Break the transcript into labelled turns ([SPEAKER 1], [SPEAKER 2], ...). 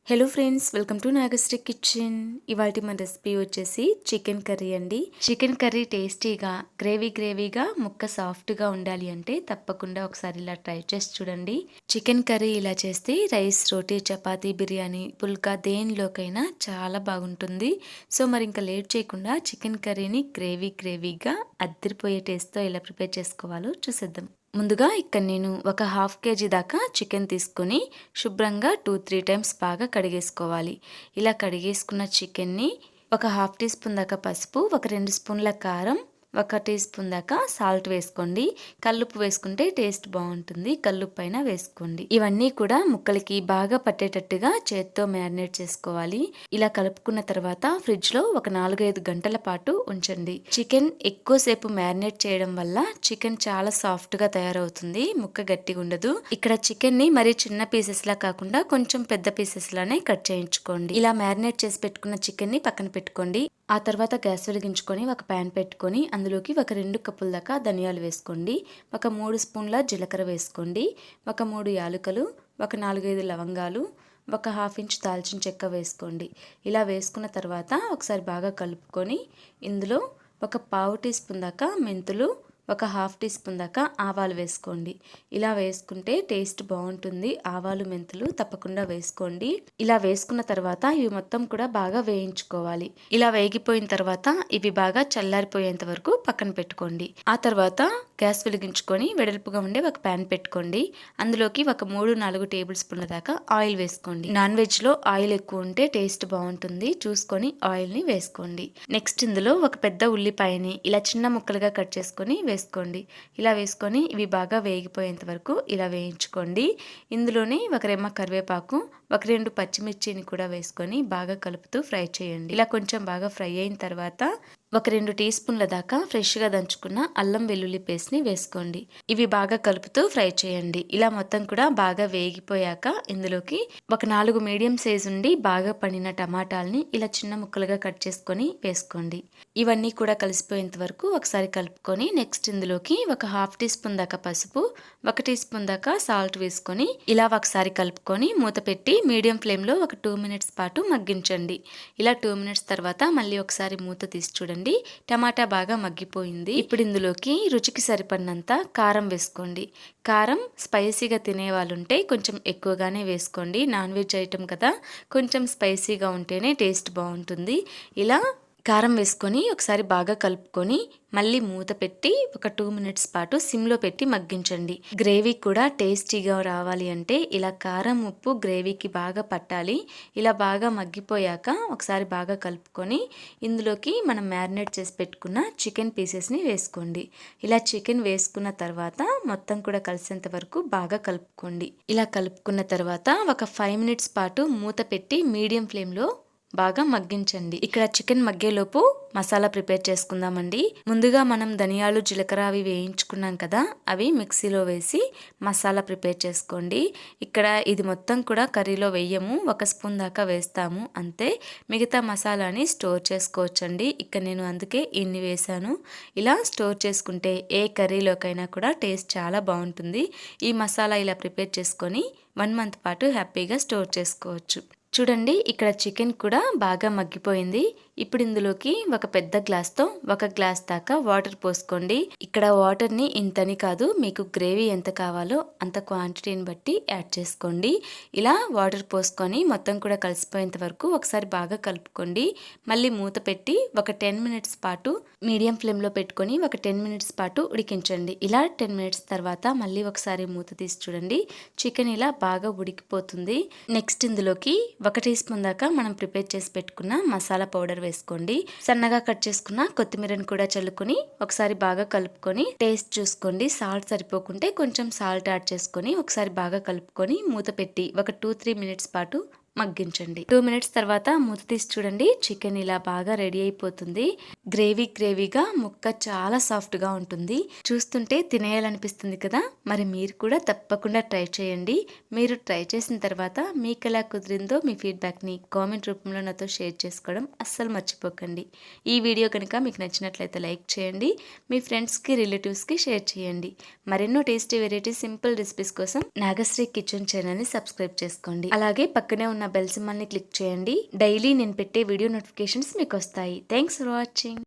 [SPEAKER 1] Hello friends, welcome to Nagasri kitchen. ఇవాళ మన recipe వచ్చేసి చికెన్ కర్రీ అండి. చికెన్ కర్రీ టేస్టీగా గ్రేవీగా ముక్క సాఫ్ట్గా ఉండాలి అంటే తప్పకుండా ఒకసారి ఇలా ట్రై చేసి చూడండి. చికెన్ కర్రీ ఇలా చేస్తే రైస్, రోటీ, చపాతీ, బిర్యానీ, పుల్కా దేనిలోకైనా చాలా బాగుంటుంది. సో మరి ఇంకా లేట్ చేయకుండా చికెన్ కర్రీని గ్రేవీగా అద్దరిపోయే టేస్ట్తో ఎలా ప్రిపేర్ చేసుకోవాలో చూసేద్దాం. ముందుగా ఇక్కడ నేను ఒక హాఫ్ కేజీ దాకా చికెన్ తీసుకొని శుభ్రంగా 2-3 టైమ్స్ బాగా కడిగేసుకోవాలి. ఇలా కడిగేసుకున్న చికెన్ని ఒక హాఫ్ టీ స్పూన్ దాకా పసుపు, ఒక 2 స్పూన్ల కారం, ఒక టీ స్పూన్ దాకా సాల్ట్ వేసుకోండి. కల్లుప్పు వేసుకుంటే టేస్ట్ బాగుంటుంది. కల్లుప్పు అయినా వేసుకోండి. ఇవన్నీ కూడా ముక్కలకి బాగా పట్టేటట్టుగా చేత్తో మ్యారినేట్ చేసుకోవాలి. ఇలా కలుపుకున్న తర్వాత ఫ్రిడ్జ్ లో ఒక 4-5 గంటల పాటు ఉంచండి. చికెన్ ఎక్కువసేపు మ్యారినేట్ చేయడం వల్ల చికెన్ చాలా సాఫ్ట్ గా తయారవుతుంది. ముక్క గట్టిగా ఉండదు. ఇక్కడ చికెన్ ని మరీ చిన్న పీసెస్ లా కాకుండా కొంచెం పెద్ద పీసెస్ లానే కట్ చేయించుకోండి. ఇలా మ్యారినేట్ చేసి పెట్టుకున్న చికెన్ ని పక్కన పెట్టుకోండి. ఆ తర్వాత గ్యాస్ వెలిగించుకొని ఒక ప్యాన్ పెట్టుకొని అందులోకి ఒక 2 కప్పుల దాకా ధనియాలు వేసుకోండి. ఒక 3 స్పూన్ల జీలకర్ర వేసుకోండి. ఒక 3 యాలకులు, ఒక 4-5 లవంగాలు, ఒక హాఫ్ ఇంచ్ దాల్చిన చెక్క వేసుకోండి. ఇలా వేసుకున్న తర్వాత ఒకసారి బాగా కలుపుకొని ఇందులో ఒక పావు టీ స్పూన్ దాకా మెంతులు, ఒక హాఫ్ టీ స్పూన్ దాకా ఆవాలు వేసుకోండి. ఇలా వేసుకుంటే టేస్ట్ బాగుంటుంది. ఆవాలు, మెంతులు తప్పకుండా వేసుకోండి. ఇలా వేసుకున్న తర్వాత ఇవి మొత్తం కూడా బాగా వేయించుకోవాలి. ఇలా వేగిపోయిన తర్వాత ఇవి బాగా చల్లారిపోయేంత వరకు పక్కన పెట్టుకోండి. ఆ తర్వాత గ్యాస్ వెలిగించుకొని వెడల్పుగా ఉండే ఒక ప్యాన్ పెట్టుకోండి. అందులోకి ఒక 3-4 టేబుల్ స్పూన్ల దాకా ఆయిల్ వేసుకోండి. నాన్ వెజ్ లో ఆయిల్ ఎక్కువ ఉంటే టేస్ట్ బాగుంటుంది. చూసుకొని ఆయిల్ ని వేసుకోండి. నెక్స్ట్ ఇందులో ఒక పెద్ద ఉల్లిపాయని ఇలా చిన్న ముక్కలుగా కట్ చేసుకొని వేసుకోండి. ఇలా వేసుకొని ఇవి బాగా వేగిపోయేంత వరకు ఇలా వేయించుకోండి. ఇందులోనే ఒక రెమ్మ కరివేపాకు, ఒక 2 పచ్చిమిర్చిని కూడా వేసుకొని బాగా కలుపుతూ ఫ్రై చేయండి. ఇలా కొంచెం బాగా ఫ్రై అయిన తర్వాత ఒక 2 టీ స్పూన్ల దాకా ఫ్రెష్గా దంచుకున్న అల్లం వెల్లుల్లి పేస్ట్ని వేసుకోండి. ఇవి బాగా కలుపుతూ ఫ్రై చేయండి. ఇలా మొత్తం కూడా బాగా వేగిపోయాక ఇందులోకి ఒక 4 మీడియం సైజ్ ఉండి బాగా పండిన టమాటాలని ఇలా చిన్న ముక్కలుగా కట్ చేసుకొని వేసుకోండి. ఇవన్నీ కూడా కలిసిపోయేంత వరకు ఒకసారి కలుపుకొని నెక్స్ట్ ఇందులోకి ఒక హాఫ్ టీ స్పూన్ దాకా పసుపు, ఒక టీ స్పూన్ దాకా సాల్ట్ వేసుకొని ఇలా ఒకసారి కలుపుకొని మూత పెట్టి మీడియం ఫ్లేమ్లో ఒక 2 మినిట్స్ పాటు మగ్గించండి. ఇలా 2 మినిట్స్ తర్వాత మళ్ళీ ఒకసారి మూత తీసి చూడండి. టమాటా బాగా మగ్గిపోయింది. ఇప్పుడు ఇందులోకి రుచికి సరిపడినంత కారం వేసుకోండి. కారం స్పైసీగా తినే వాళ్ళుంటే కొంచెం ఎక్కువగానే వేసుకోండి. నాన్ వెజ్ ఐటమ్ కదా, కొంచెం స్పైసీగా ఉంటేనే టేస్ట్ బాగుంటుంది. ఇలా కారం వేసుకొని ఒకసారి బాగా కలుపుకొని మళ్ళీ మూత పెట్టి ఒక 2 మినిట్స్ పాటు సిమ్లో పెట్టి మగ్గించండి. గ్రేవీ కూడా టేస్టీగా రావాలి అంటే ఇలా కారం, ఉప్పు గ్రేవీకి బాగా పట్టాలి. ఇలా బాగా మగ్గిపోయాక ఒకసారి బాగా కలుపుకొని ఇందులోకి మనం మ్యారినేట్ చేసి పెట్టుకున్న చికెన్ పీసెస్ని వేసుకోండి. ఇలా చికెన్ వేసుకున్న తర్వాత మొత్తం కూడా కలిసేంత వరకు బాగా కలుపుకోండి. ఇలా కలుపుకున్న తర్వాత ఒక 5 మినిట్స్ పాటు మూత పెట్టి మీడియం ఫ్లేమ్లో బాగా మగ్గించండి. ఇక్కడ చికెన్ మగ్గేలోపు మసాలా ప్రిపేర్ చేసుకుందామండి. ముందుగా మనం ధనియాలు, జీలకర్ర అవి వేయించుకున్నాం కదా, అవి మిక్సీలో వేసి మసాలా ప్రిపేర్ చేసుకోండి. ఇక్కడ ఇది మొత్తం కూడా కర్రీలో వేయము, 1 స్పూన్ దాకా వేస్తాము అంతే. మిగతా మసాలాని స్టోర్ చేసుకోవచ్చండి. ఇక్కడ నేను అందుకే ఇన్ని వేసాను. ఇలా స్టోర్ చేసుకుంటే ఏ కర్రీలోకైనా కూడా టేస్ట్ చాలా బాగుంటుంది. ఈ మసాలా ఇలా ప్రిపేర్ చేసుకొని 1 మంత్ పాటు హ్యాపీగా స్టోర్ చేసుకోవచ్చు. చూడండి, ఇక్కడ చికెన్ కూడా బాగా మగ్గిపోయింది. ఇప్పుడు ఇందులోకి ఒక పెద్ద గ్లాస్తో 1 గ్లాస్ దాకా వాటర్ పోసుకోండి. ఇక్కడ వాటర్ని ఇంతని కాదు, మీకు గ్రేవీ ఎంత కావాలో అంత క్వాంటిటీని బట్టి యాడ్ చేసుకోండి. ఇలా వాటర్ పోసుకొని మొత్తం కూడా కలిసిపోయేంత వరకు ఒకసారి బాగా కలుపుకోండి. మళ్ళీ మూత పెట్టి ఒక 10 మినిట్స్ పాటు మీడియం ఫ్లేమ్లో పెట్టుకొని ఒక 10 మినిట్స్ పాటు ఉడికించండి. ఇలా 10 మినిట్స్ తర్వాత మళ్ళీ ఒకసారి మూత తీసి చూడండి, చికెన్ ఇలా బాగా ఉడికిపోతుంది. నెక్స్ట్ ఇందులోకి 1 టీ స్పూన్ దాకా మనం ప్రిపేర్ చేసి పెట్టుకున్న మసాలా పౌడర్ వేసుకోండి. సన్నగా కట్ చేసుకున్న కొత్తిమీరని కూడా చల్లుకొని ఒకసారి బాగా కలుపుకొని టేస్ట్ చూసుకోండి. సాల్ట్ సరిపోకుంటే కొంచెం సాల్ట్ యాడ్ చేసుకొని ఒకసారి బాగా కలుపుకొని మూత పెట్టి ఒక 2-3 మినిట్స్ పాటు మగ్గించండి. 2 మినిట్స్ తర్వాత మూత తీసి చూడండి, చికెన్ ఇలా బాగా రెడీ అయిపోతుంది. గ్రేవీగా ముక్క చాలా సాఫ్ట్గా ఉంటుంది. చూస్తుంటే తినేయాలనిపిస్తుంది కదా. మరి మీరు కూడా తప్పకుండా ట్రై చేయండి. మీరు ట్రై చేసిన తర్వాత మీకు ఎలా కుదిరిందో మీ ఫీడ్బ్యాక్ని కామెంట్ రూపంలో నాతో షేర్ చేసుకోవడం అస్సలు మర్చిపోకండి. ఈ వీడియో కనుక మీకు నచ్చినట్లయితే లైక్ చేయండి. మీ ఫ్రెండ్స్కి, రిలేటివ్స్కి షేర్ చేయండి. మరెన్నో టేస్టీ వెరైటీ సింపుల్ రెసిపీస్ కోసం నాగశ్రీ కిచెన్ ఛానల్ని సబ్స్క్రైబ్ చేసుకోండి. అలాగే పక్కనే ఉన్న బెల్ సింబల్ని క్లిక్ చేయండి. డైలీ నేను పెట్టే వీడియో నోటిఫికేషన్స్ మీకు వస్తాయి. Thanks for watching.